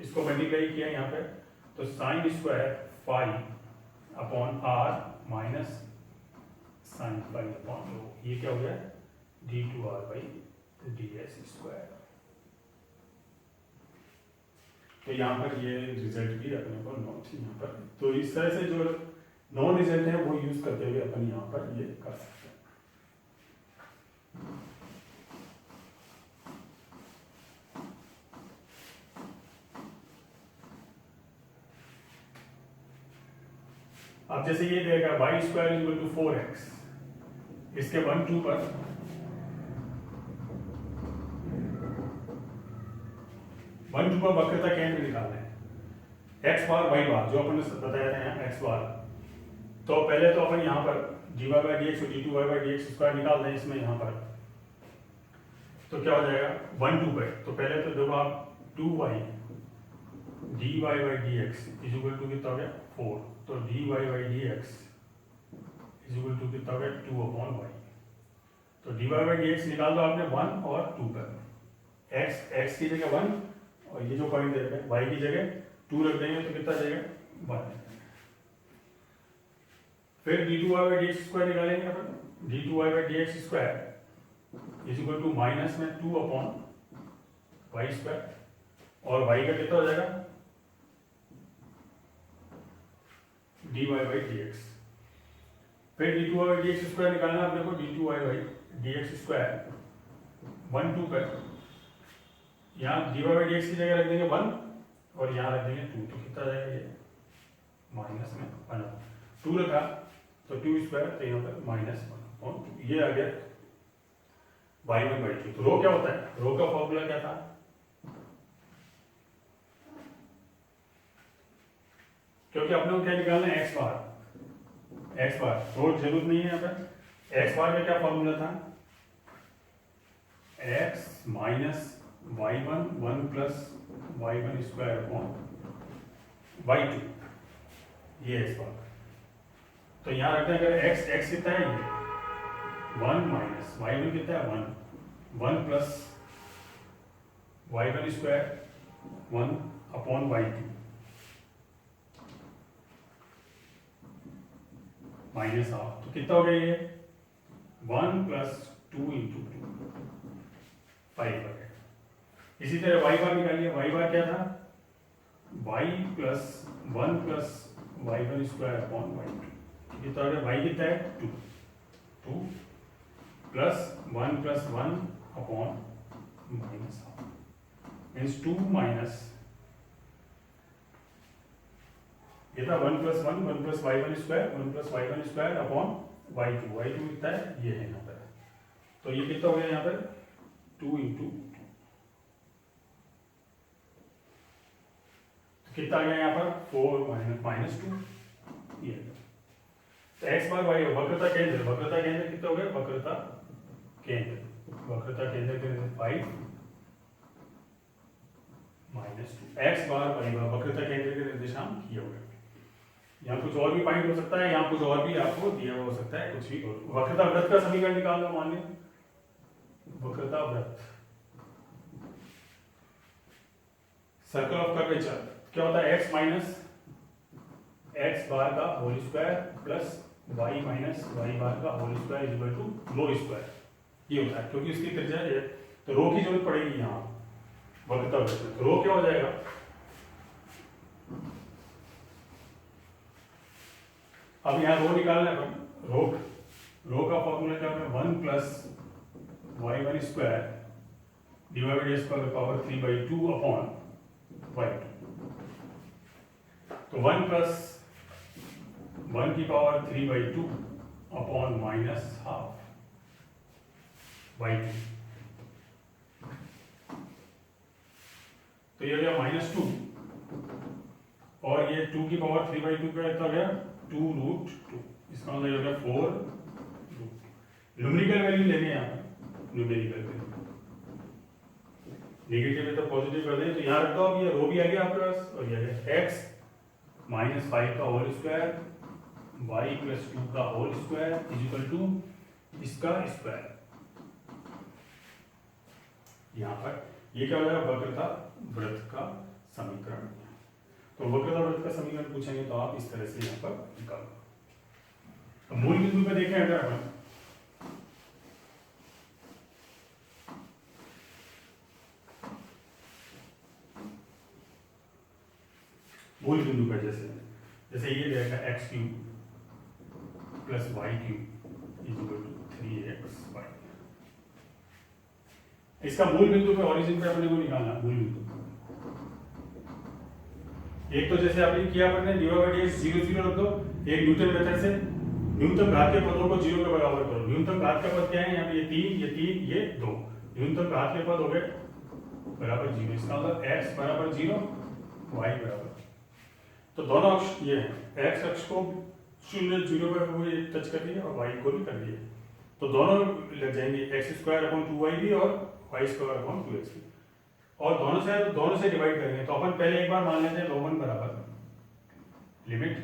इसको मल्टीप्लाई किया यहाँ पे तो साइन स्क्वायर फाई/r माइनस साइन फाई/रो, ये क्या हो गया d2r/ds²। तो यहाँ पर ये रिजल्ट भी अपने को नोट यहाँ पर, तो इस तरह से जो नॉन रिजल्ट है वो यूज करते हुए अपन यहाँ पर ये कर सकते हैं। अब जैसे ये देगा y² = 4x, इसके 1, 2 पर वक्रता केंद्र निकालना है, x बार y बार जो अपन ने बताया था यहाँ x बार, तो पहले तो अपन यहाँ पर dy/dx और d2y/dx² निकाल दें इसमें यहाँ पर, तो क्या हो जाएगा 1, 2 पे, तो पहले तो देखो आप 2y dy/dx is equal to कितना हो गया 4, तो dy/dx इज इक्वल टू कितना हो गया 2/y, तो dy/dx निकाल दो आपने 1 और 2 पर, x की जगह 1 और ये जो पॉइंट दे रहे हैं y की जगह 2 रख देंगे तो कितना जाएगा 1, फिर d2y/dx² निकालेंगे अपन, d2y/dx² is equal to minus में 2/y², और y का कितना हो जाएगा dy/dx, फिर d2y/dx² निकालना अपने को, d2y/dx² 1, 2 पर, यहाँ dy/dx की जगह रख देंगे 1 और यहाँ रख देंगे 2, तो कितना जाएगा ये माइनस में 1, 2 रखा तो 2², तो यहाँ पर -1/2, ये आ गया y1/2। तो रो क्या होता है, रो का फॉर्मूला क्या था, क्योंकि अपने को क्या निकालना है x बार, रो जरूरत नहीं है यहाँ पर, x बार में क्या फॉर्मूला था, x minus y1 1 plus y1² ये x बार, तो यहाँ रखते हैं अगर x कितना है, ये 1 माइनस y1 कितना है 1 plus y1² 1/y2 minus half, तो कितना हो गया ये 1 प्लस 2 × 2 5 हो गया। इसी तरह y बार निकालिए, y बार क्या था y प्लस 1 प्लस y1² कितना हो गया, y कितना है 2 plus 1 plus 1 upon minus half, means 2 minus ये था 1 plus 1 plus y1² upon y2 कितना है ये है यहाँ पर, तो ये कितना हो गया यहाँ पर 2 × 2, कितना आ गया यहाँ पर 4 - -2 ये, तो एक्स बार वाई वक्रता केंद्र कितने हो गए, वक्रता केंद्र के 5 माइनस 2 एक्स बार वाई बार वक्रता केंद्र के निर्देशांक ये हो गए। यहाँ कुछ और भी पॉइंट हो सकता है, यहाँ कुछ और भी आपको दिया हुआ हो सकता है, कुछ भी और। वक्रता वृत्त का समीकरण निकालना, मान लें वक्रता वृत्त, सर्कल ऑफ कर्वेचर क्या होता है, एक्स माइनस एक्स बार का whole square plus y minus y bar का whole square is equal to rho square, ये होता है क्योंकि इसकी त्रिज्या है। तो रो की जरूरत पड़ेगी यहाँ वक्रता वृत्त में, तो रो क्या हो जाएगा, अब यहाँ रो निकालना है, रो का फॉर्मूला क्या है, 1 plus Y one square divided s power 3/2 upon y2। तो 1 प्लस 1 की power 3/2 upon minus half y2, तो ये हो गया -2 और ये 2 की पावर 3/2 का कितना हो गया 2√2, इसका मतलब हो गया 4। न्यूमेरिकल वैल्यू लेने हैं यहाँ, न्यूमेरिकल वैल्यू नेगेटिव है तो पॉजिटिव कर दें, तो यहाँ रखता हूँ, ये रो भी आ गया आपके पास और ये आ गया x माइनस 5 का होल स्क्वायर y प्लस 2 का whole square is equal to इसका स्क्वायर। यहाँ पर ये क्या हो जाएगा, वक्रता वृत्त का समीकरण। तो वक्रता वृत्त का समीकरण पूछेंगे तो आप इस तरह से यहाँ पर निकालो। तो मूल बिंदु पे देखें अगर अपन, मूल बिंदु पर जैसे ये रहेगा x cube plus y cube is equal to 3xy। इसका मूल बिंदु पे ओरिजिन पे अपने को निकालना, मूल बिंदु एक तो जैसे आपने किया अपने dy/dx 0 0 रख दो, एक न्यूटन मेथड से न्यूनतम घात के पदों को 0 के बराबर करो। न्यूनतम घात का पद क्या है, यहाँ पे ये 3 ये 2, न्यूनतम घात के पद हो गए बराबर 0, इसका मतलब x बराबर 0 y बराबर, तो दोनों अक्ष ये है, एक्स अक्ष को 0 0 पर वो टच कर दिया और वाई को भी कर दिया, तो दोनों लग जाएंगे x²/2y भी और y²/2x भी, और दोनों से डिवाइड करेंगे। तो अपन पहले एक बार मान लेते हैं रो 1 बराबर limit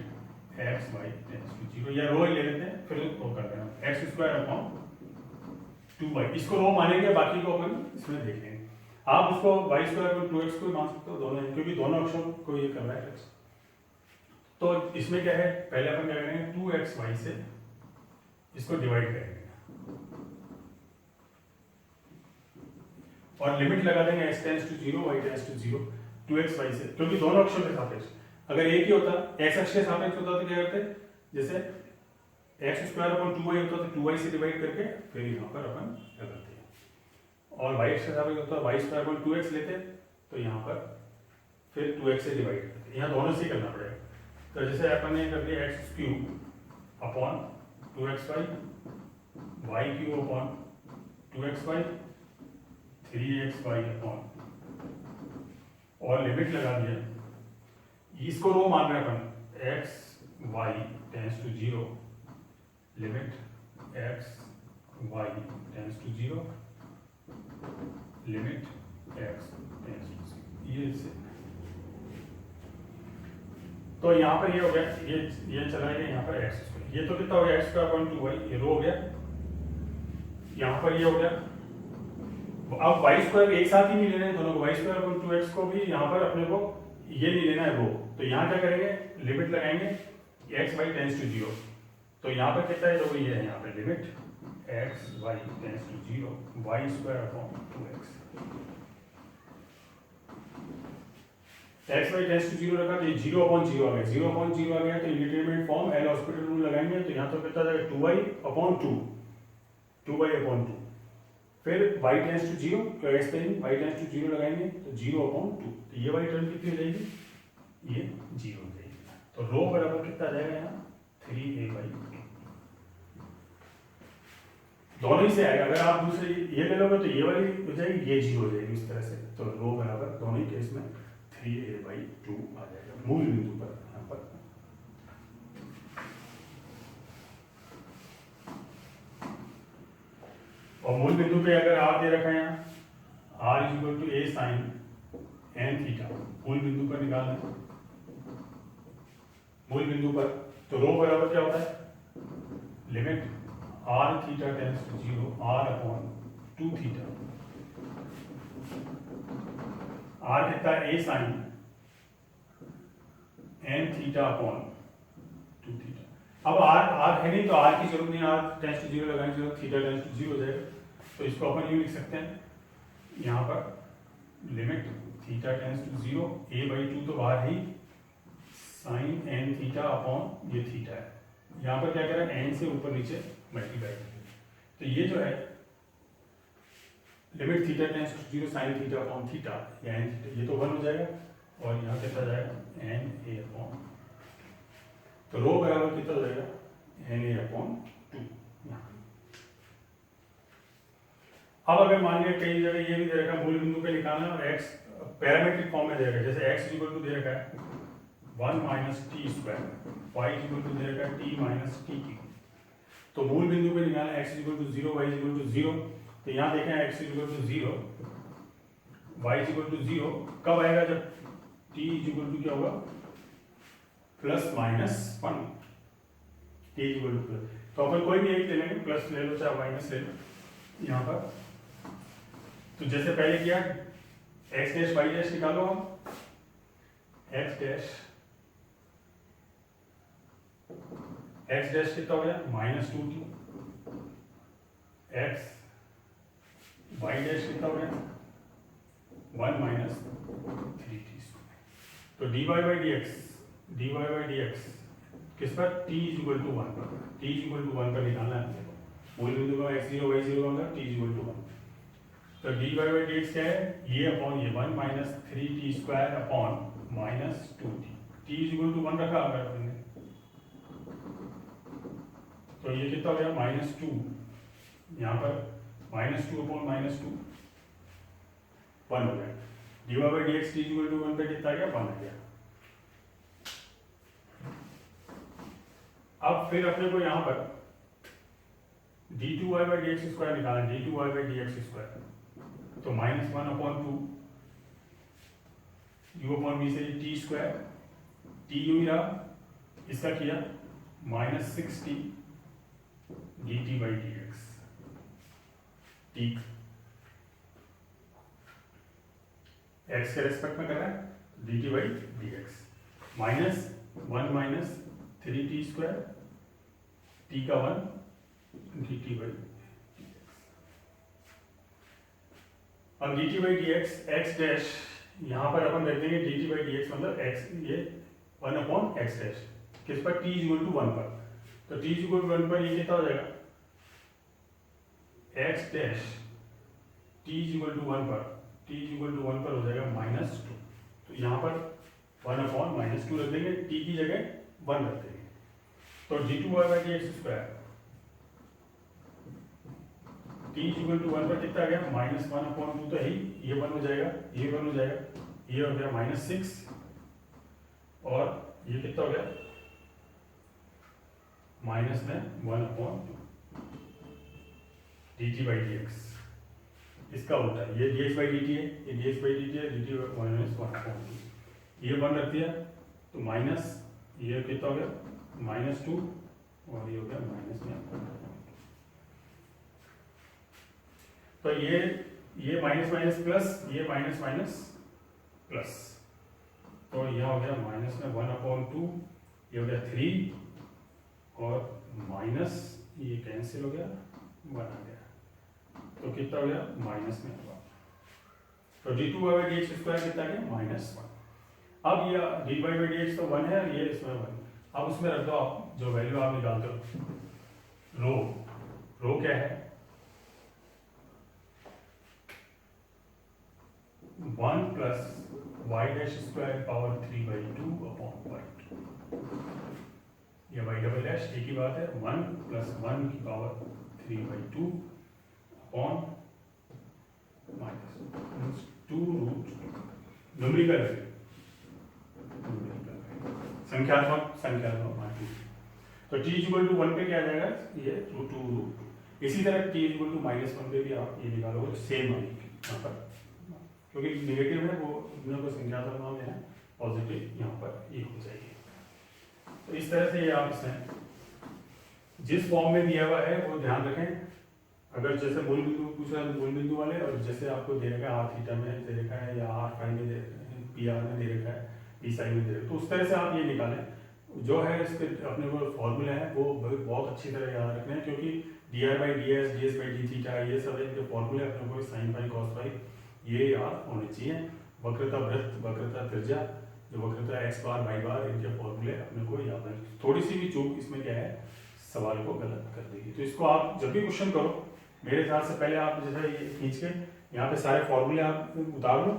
x y tends to 0, या रो ले लेते हैं, फिर वो कर देना x²/2y, इसको रो मानेंगे, बाकी को अपन इसमें देख लेंगे। आप उसको y²/2x को मान सकते हो दोनों, क्योंकि दोनों अक्षों को ये करना है। तो इसमें क्या है, पहले अपन क्या करेंगे 2xy से इसको डिवाइड करेंगे और लिमिट लगा देंगे x tends to 0 y tends to 0 2xy से, क्योंकि दोनों अक्षों के सापेक्ष। अगर एक ही होता x अक्ष के सापेक्ष होता तो क्या करते, जैसे x²/2y होता तो 2y से डिवाइड करके फिर यहाँ पर अपन लगाते हैं, और y अक्ष के सापेक्ष होता y²/2x लेते तो यहाँ पर फिर 2x से डिवाइड करते, यहाँ दोनों से करना पड़ेगा। तो जैसे अपन ने कर दिया x³ upon 2xy, y³ upon 2xy, 3xy upon, और लिमिट लगा दिया, इसको रो मान रहे हैं अपन x y tends to 0, limit x y tends to 0, limit x tends to 0, ये से। तो यहाँ पर ये हो गया, ये चला गया यहाँ पर x, ये तो कितना हो गया x²/2y, ये रो हो गया, यहाँ पर ये हो गया। अब y² एक साथ ही नहीं लेना है दोनों को, y²/2x को भी यहाँ पर अपने को ये नहीं लेना है रो, तो यहाँ क्या करेंगे, लिमिट लगाएंगे x y टेंड्स टू 0, तो यहाँ पर कितना है, तो ये है यहाँ पर limit x y tends to 0 y²/2x, x y tends to 0 रखा तो ये 0/0 आ गया, 0/0 आ गया तो indeterminate form L hospital rule लगाएंगे, तो यहाँ तो कितना जाएगा 2y/2, 2y/2, फिर y टेंड्स टू 0, तो x पे y टेंड्स टू 0 लगाएंगे तो 0/2, तो ये वाली टर्म कितनी हो जाएगी, ये 0 हो जाएगी, तो रो बराबर कितना आ जाएगा यहाँ 3a/2, दोनों ही से आएगा। अगर आप दूसरे ये ले लोगे तो ये वाली हो जाएगी, ये 0 हो जाएगी, इस तरह से, तो रो बराबर दोनों ही केस में 3a/2 आ जाएगा मूल बिंदु पर यहाँ पर। और मूल बिंदु पे अगर आर दे रखा है यहाँ r is equal to a sine n theta, मूल बिंदु पर निकालना है। मूल बिंदु पर तो रो बराबर क्या होता है, limit r theta tends to 0 r upon 2 theta, r कितना है a sine n theta upon 2 theta. अब आर आर है नहीं तो आर की जरूरत नहीं, आर टेंड्स टू 0 लगाने की जरूरत, थीटा टेंड्स टू 0 हो जाएगा। तो इसको अपन यूं लिख सकते हैं यहाँ पर limit theta tends to 0 a/2 तो बाहर ही साइन एन थीटा अपॉन ये थीटा है, यहाँ पर क्या करें एन से ऊपर नीचे मल्टीप्लाई करेंगे। तो ये जो है limit theta tends to 0 sine theta upon theta या एन थीटा, ये तो 1 हो जाएगा और यहाँ कितना जाएगा एन ए अपॉन, तो रो बराबर कितना हो जाएगा एन ए अपॉन 2। अब अगर मान लिया कई जगह ये भी दे रखा मूल बिंदु पे निकालना और एक्स पैरामीट्रिक फॉर्म में दे रखा है, जैसे एक्स इक्वल टू दे रखा है 1 minus t square, y equal to दे रखा है टी माइनस टी क्यूब। तो मूल बिंदु पे निकालना x equal to 0 y equal to 0, तो यहाँ देखें x equal to 0 y equal to 0 कब आएगा, जब टी इक्वल टू क्या होगा plus minus 1, t equal to plus, तो अपन कोई भी एक ले लेंगे, प्लस ले लो चाहे माइनस ले लो यहाँ पर। तो जैसे पहले किया एक्स डैश वाई डैश निकालो, हम एक्स डैश कितना हो गया minus 2t, x Y dash कितना हो गया 1 माइनस 3t। तो dy बाई डी एक्स किस पर t इक्वल टू 1 पर, t इक्वल टू 1 पर निकालना है मूल बिंदु का x0 y0 का मतलब t इक्वल टू 1। तो dy बाई डी एक्स क्या है, ये अपॉन ये 1 minus 3t square upon minus 2t, t equal to 1 रखा अगर हमने, तो ये कितना हो गया माइनस 2, यहाँ पर माइनस 2 अपॉन माइनस 2 1 हो गया, dy by D x t equal to 1 पे कितना आ गया 1 आ गया। अब फिर अपने को यहाँ पर d2y by D x square निकालना, d2y by D x square, तो माइनस 1 अपॉन 2 u अपॉन v से टी स्क्वायर, टी यू ही रहा, इसका किया minus 6t dt by D x, t x के रेस्पेक्ट में कर रहा है dt by D x, minus 1 minus 3t square, t का 1 dt बाई, अब dt by D x x dash यहाँ पर अपन रख देंगे dt बाई डी एक्स मतलब x, ये 1 अपॉन एक्स डैश किस पर t इक्वल टू 1 पर, तो t इक्वल टू 1 पर ये कितना हो जाएगा x dash t equal to 1 पर, t इक्वल टू 1 पर हो जाएगा माइनस 2, तो यहाँ पर 1 अपॉन माइनस 2 रख देंगे, t की जगह 1 रख देंगे, तो d2y by D x square t equal to 1 पर कितना आ गया माइनस 1 अपॉन 2, तो ही ये 1 हो जाएगा, ये 1 हो जाएगा, ये हो गया माइनस 6 और ये कितना हो गया माइनस में 1 upon 2 dt by D x, इसका उल्टा ये dx बाई dt है, ये dx बाई dt है, dt माइनस 1 अपॉन 2, ये 1 रख दिया तो माइनस ये कितना हो गया माइनस 2 और ये हो गया माइनस में 1। तो ये माइनस माइनस प्लस, ये माइनस माइनस प्लस, तो यहाँ हो गया माइनस में 1 अपॉन 2, ये हो गया 3 और माइनस ये कैंसिल हो गया 1 आ गया, तो कितना हो गया माइनस में 1, तो d2 by D x square कितना गया माइनस 1। अब ये dy बाई डी एक्स तो 1 है, ये इसमें 1, अब उसमें रख दो आप जो वैल्यू आप निकालते हो, रो क्या है 1 plus y dash square power 3/2 upon y2, ये वाई डबल डैश एक ही बात है, 1 प्लस 1 की power 3/2 upon minus 2 root numerical value, संख्यात्मक मान, तो t इक्वल टू 1 पे क्या आ जाएगा ये 2 रूट, इसी तरह t इक्वल टू -1 पे भी आप ये निकालोगे तो सेम आएगी यहाँ पर, क्योंकि नेगेटिव है वो दोनों को संख्यात्मक मान लेना, पॉजिटिव यहाँ पर ये हो जाएगी। तो इस तरह से ये आप इसमें जिस फॉर्म में दिया हुआ है वो ध्यान रखें। अगर जैसे मूल बिंदु पूछ रहा है तो मूल बिंदु वाले, और जैसे आपको दे रखा है आर थीटा में दे रखा है या आर फाई में पी आर में दे रखा है, पी साई में दे रखा है, तो उस तरह से आप ये निकालें। जो है इसके अपने को फॉर्मूला है वो बहुत अच्छी तरह याद रखना है, क्योंकि D R by D S, D S by D theta, ये सब इनके फॉर्मूले अपने को साइन फाई कॉस फाई ये याद होने चाहिए। वक्रता वृत्त, वक्रता त्रिज्या, जो वक्रता एक्स बार वाई बार, इनके फॉर्मूले अपने को याद रखें। थोड़ी सी भी चूक इसमें क्या है सवाल को गलत कर देगी। तो इसको आप जब भी क्वेश्चन करो मेरे ख्याल से पहले आप जैसे ये खींच के यहाँ पे सारे फॉर्मूले आप उतार लो,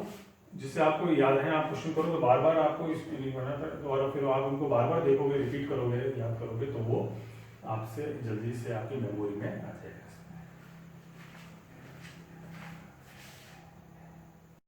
जिससे आपको याद है। आप क्वेश्चन करो तो बार बार आपको इसमें नहीं पढ़ना था, और फिर आप उनको बार बार देखोगे, रिपीट करोगे, याद करोगे, तो वो आपसे जल्दी से आपकी मेमोरी में आ जाएगा।